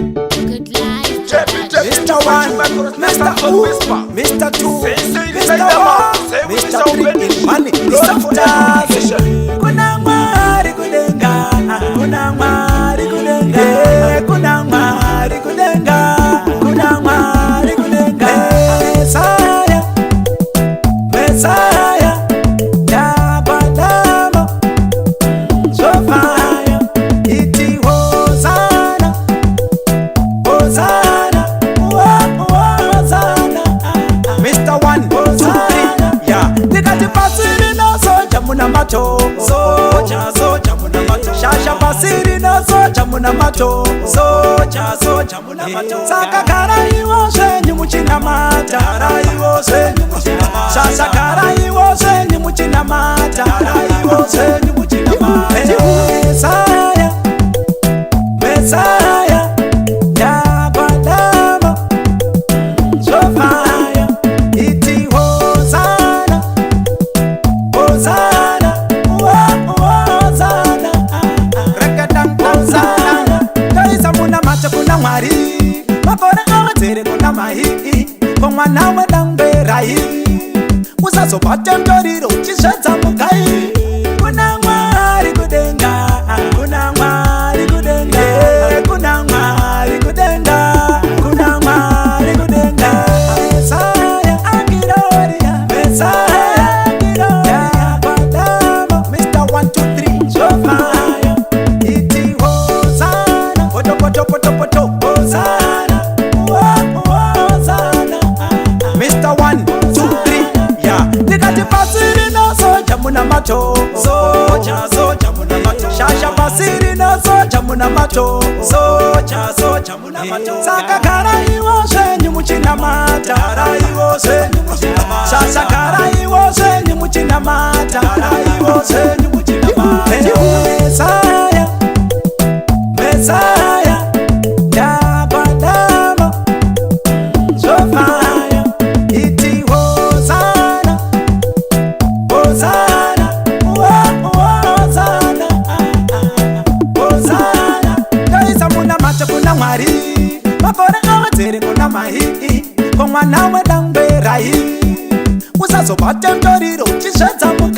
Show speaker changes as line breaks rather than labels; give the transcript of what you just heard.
Good life.
Mr. One, Mr. Two, Mr. Two, Mr. One, Mr. Three, money, Mr. Fantastic. Kuna mari kudenga, kuna mari kudenga, kuna mari kudenga, kuna mari kudenga. Messiah, Messiah, Yabadama, Sofia, iti Hosanna, Hosanna, Hosanna. Mr. One, Hosanna, yeah. Tikati pasiri no soja muna macho, soja muna macho. Shasha pasiri no soja muna macho, soja muna macho. Saka karai wose ni muchina mata, karai wose ni muchina mata. Shasha karai wose ni muchina mata, karai wose ni muchina mata. Messiah, Messiah, Yabadama, Sofia, iti Hosanna, Hosanna, Hosanna. Rekadang Hosanna. Kaisa muna macho kuna mwari, mafora awatere kuna mahi, kwa mwana wedambe rai. Usaso pate mtoriro chishenza mukai. Kuna mwari kudenga, kuna mwari kudenga, kuna mwari kudenga, kuna mwari kudenga. Messiah, Angiroria, Messiah, Angiroria, Badama, Mr. 1, 2, 3, Sofia, iti Hosanna, poto, Hosanna, Hosanna. Mr. 1, 2, 3, yeah. Tikati pasiri no soja muna macho, soja muna macho. Shasha pasiri no soja muna macho, soja muna macho. Saka karai wose ni muchina mata, karai wose ni muchina mata. Shasha karai wose ni muchina mata, karai wose ni muchina mata. Messiah, Messiah, Yabadama, Sofia, iti Hosanna, Hosanna, Hosanna, Hosanna. Kaisa muna macho kuna mwari, mafora awatere kuna mahi, kwa mwana wedambe rai. Usaso pate mtoriro chishenza mukai.